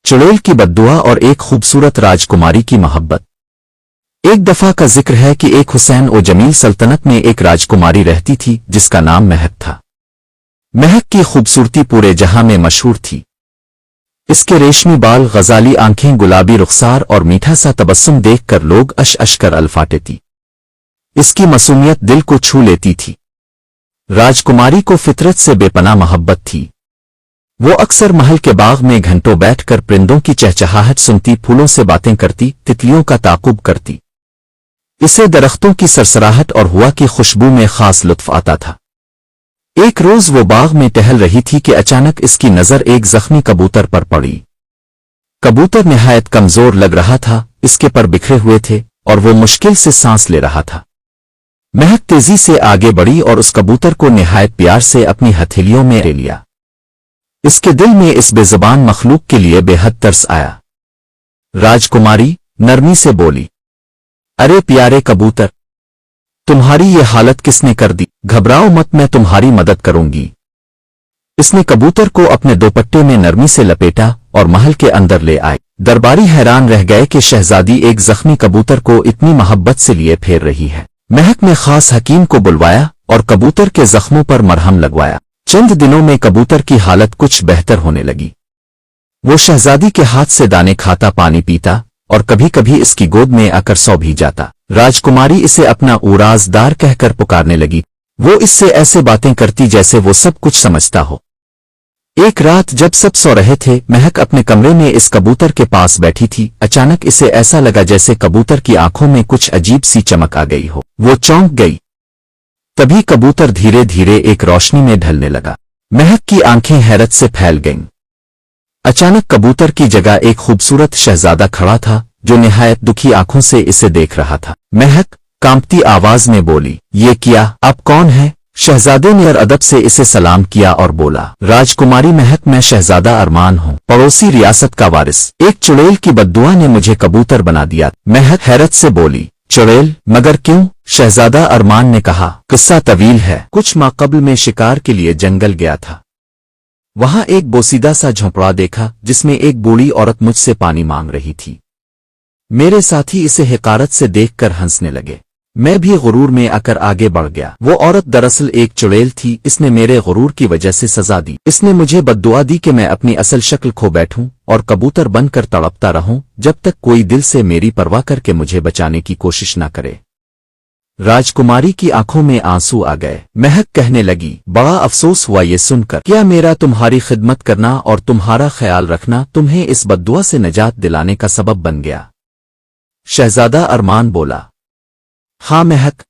चुड़ैल की बद्दुआ और एक खूबसूरत राजकुमारी की मोहब्बत। एक दफा का जिक्र है कि एक हुसैन ओ जमील सल्तनत में एक राजकुमारी रहती थी जिसका नाम महक था। महक की खूबसूरती पूरे जहां में मशहूर थी। इसके रेशमी बाल, गजाली आंखें, गुलाबी रुखसार और मीठा सा तबस्सुम देखकर लोग अश अश कर अल्फाटे थी। इसकी मासूमियत दिल को छू लेती थी। राजकुमारी को फितरत से बेपनाह मोहब्बत थी। वो अक्सर महल के बाग में घंटों बैठकर परिंदों की चहचहाहट सुनती, फूलों से बातें करती, तितलियों का ताकुब करती। इसे दरख्तों की सरसराहट और हवा की खुशबू में खास लुत्फ आता था। एक रोज वो बाग में टहल रही थी कि अचानक इसकी नजर एक जख्मी कबूतर पर पड़ी। कबूतर निहायत कमजोर लग रहा था, इसके पर बिखरे हुए थे और वो मुश्किल से सांस ले रहा था। महक तेजी से आगे बढ़ी और उस कबूतर को निहायत प्यार से अपनी हथेलियों में ले लिया। इसके दिल में इस बेज़ुबान मखलूक के लिए बेहद तरस आया। राजकुमारी नरमी से बोली, अरे प्यारे कबूतर, तुम्हारी ये हालत किसने कर दी? घबराओ मत, मैं तुम्हारी मदद करूंगी। इसने कबूतर को अपने दोपट्टे में नरमी से लपेटा और महल के अंदर ले आए। दरबारी हैरान रह गए कि शहजादी एक जख्मी कबूतर को इतनी मोहब्बत से लिए फेर रही है। महक ने खास हकीम को बुलवाया और कबूतर के जख्मों पर मरहम लगवाया। चंद दिनों में कबूतर की हालत कुछ बेहतर होने लगी। वो शहजादी के हाथ से दाने खाता, पानी पीता और कभी कभी इसकी गोद में आकर सो भी जाता। राजकुमारी इसे अपना उराजदार कहकर पुकारने लगी। वो इससे ऐसे बातें करती जैसे वो सब कुछ समझता हो। एक रात जब सब सो रहे थे, महक अपने कमरे में इस कबूतर के पास बैठी थी। अचानक इसे ऐसा लगा जैसे कबूतर की आंखों में कुछ अजीब सी चमक आ गई हो। वो चौंक गई। तभी कबूतर धीरे धीरे एक रोशनी में ढलने लगा। महक की आंखें हैरत से फैल गईं। अचानक कबूतर की जगह एक खूबसूरत शहजादा खड़ा था जो निहायत दुखी आंखों से इसे देख रहा था। महक कांपती आवाज में बोली, ये क्या? आप कौन है? शहजादे ने अदब से इसे सलाम किया और बोला, राजकुमारी महक, मैं शहजादा अरमान हूँ, पड़ोसी रियासत का वारिस। एक चुड़ैल की बद्दुआ ने मुझे कबूतर बना दिया। महक हैरत से बोली, चुड़ैल? मगर क्यों? शहजादा अरमान ने कहा, किस्सा तवील है। कुछ माह कबल में शिकार के लिए जंगल गया था। वहां एक बोसीदा सा झोंपड़ा देखा जिसमें एक बूढ़ी औरत मुझसे पानी मांग रही थी। मेरे साथी इसे हिकारत से देखकर हंसने लगे। मैं भी गुरूर में आकर आगे बढ़ गया। वो औरत दरअसल एक चुड़ैल थी। इसने मेरे गुरूर की वजह से सजा दी। इसने मुझे बद्दुआ दी कि मैं अपनी असल शक्ल खो बैठूं और कबूतर बनकर तड़पता रहूं जब तक कोई दिल से मेरी परवाह करके मुझे बचाने की कोशिश न करे। राजकुमारी की आंखों में आंसू आ गए। महक कहने लगी, बड़ा अफसोस हुआ ये सुनकर। क्या मेरा तुम्हारी खिदमत करना और तुम्हारा ख्याल रखना तुम्हें इस बद्दुआ से निजात दिलाने का सबब बन गया? शहजादा अरमान बोला, हाँ महक,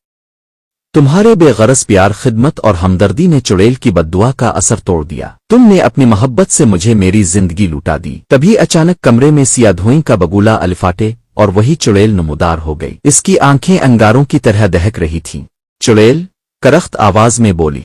तुम्हारे बेगरज प्यार, खिदमत और हमदर्दी ने चुड़ैल की बद्दुआ का असर तोड़ दिया। तुमने अपनी मोहब्बत से मुझे मेरी जिंदगी लुटा दी। तभी अचानक कमरे में सिया धुएं का बगुला अलिफाटे और वही चुड़ैल नमूदार हो गई। इसकी आंखें अंगारों की तरह दहक रही थीं। चुड़ैल करख्त आवाज में बोली,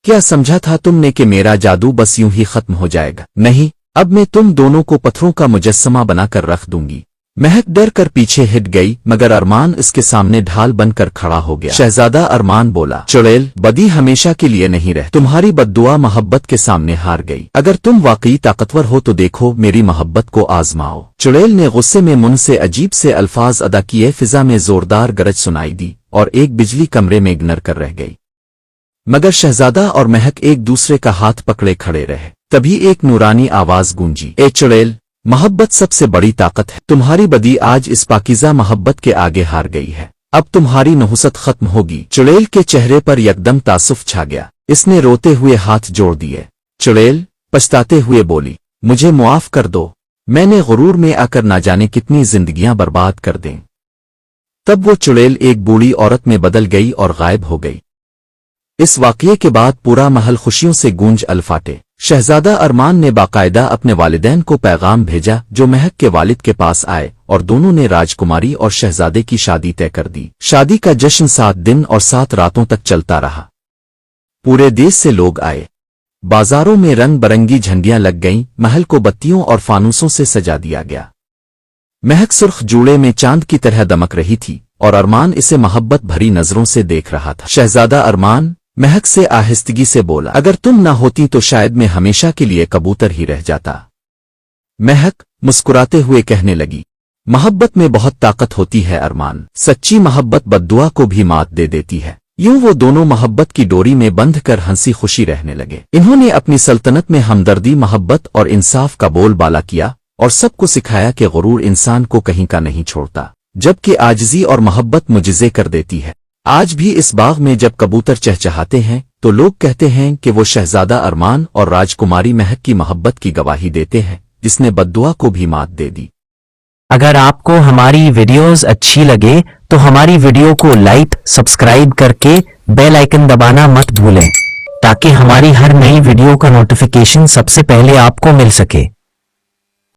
क्या समझा था तुमने कि मेरा जादू बस यूं ही खत्म हो जाएगा? नहीं, अब मैं तुम दोनों को पत्थरों का मुजस्समा बनाकर रख दूंगी। महक डर कर पीछे हट गई, मगर अरमान इसके सामने ढाल बनकर खड़ा हो गया। शहजादा अरमान बोला, चुड़ैल, बदी हमेशा के लिए नहीं रह। तुम्हारी बद्दुआ मोहब्बत के सामने हार गई। अगर तुम वाकई ताकतवर हो तो देखो, मेरी मोहब्बत को आजमाओ। चुड़ैल ने गुस्से में मुंह से अजीब से अल्फाज अदा किए। फिजा में जोरदार गरज सुनाई दी और एक बिजली कमरे में गिर कर रह गई। मगर शहजादा और महक एक दूसरे का हाथ पकड़े खड़े रहे। तभी एक नूरानी आवाज गूंजी, ए चुड़ैल, मोहब्बत सबसे बड़ी ताकत है। तुम्हारी बदी आज इस पाकीज़ा मोहब्बत के आगे हार गई है। अब तुम्हारी नहुसत खत्म होगी। चुड़ैल के चेहरे पर यकदम तासुफ छा गया। इसने रोते हुए हाथ जोड़ दिए। चुड़ैल पछताते हुए बोली, मुझे मुआफ कर दो। मैंने गुरूर में आकर ना जाने कितनी जिंदगियां बर्बाद कर दें। तब वो चुड़ैल एक बूढ़ी औरत में बदल गई और गायब हो गई। इस वाकये के बाद पूरा महल खुशियों से गूंज अल्फाटे। शहजादा अरमान ने बाकायदा अपने वालिदैन को पैगाम भेजा जो महक के वालिद के पास आए और दोनों ने राजकुमारी और शहजादे की शादी तय कर दी। शादी का जश्न 7 दिन और 7 रातों तक चलता रहा। पूरे देश से लोग आए। बाजारों में रंग बरंगी झंडियां लग गईं। महल को बत्तियों और फानूसों से सजा दिया गया। महक सुर्ख जूड़े में चांद की तरह दमक रही थी और अरमान इसे मोहब्बत भरी नजरों से देख रहा था। शहजादा अरमान महक से आहिस्तगी से बोला, अगर तुम ना होती तो शायद मैं हमेशा के लिए कबूतर ही रह जाता। महक मुस्कुराते हुए कहने लगी, मोहब्बत में बहुत ताकत होती है अरमान। सच्ची मोहब्बत बद्दुआ को भी मात दे देती है। यूं वो दोनों मोहब्बत की डोरी में बंध कर हंसी खुशी रहने लगे। इन्होंने अपनी सल्तनत में हमदर्दी, मोहब्बत और इंसाफ का बोलबाला किया और सबको सिखाया कि गुरूर इंसान को कहीं का नहीं छोड़ता, जबकि आजिज़ी और मोहब्बत मुजिज़े कर देती है। आज भी इस बाग में जब कबूतर चहचहाते हैं तो लोग कहते हैं कि वो शहजादा अरमान और राजकुमारी महक की मोहब्बत की गवाही देते हैं, जिसने बद्दुआ को भी मात दे दी। अगर आपको हमारी वीडियोस अच्छी लगे तो हमारी वीडियो को लाइक, सब्सक्राइब करके बेल आइकन दबाना मत भूलें, ताकि हमारी हर नई वीडियो का नोटिफिकेशन सबसे पहले आपको मिल सके।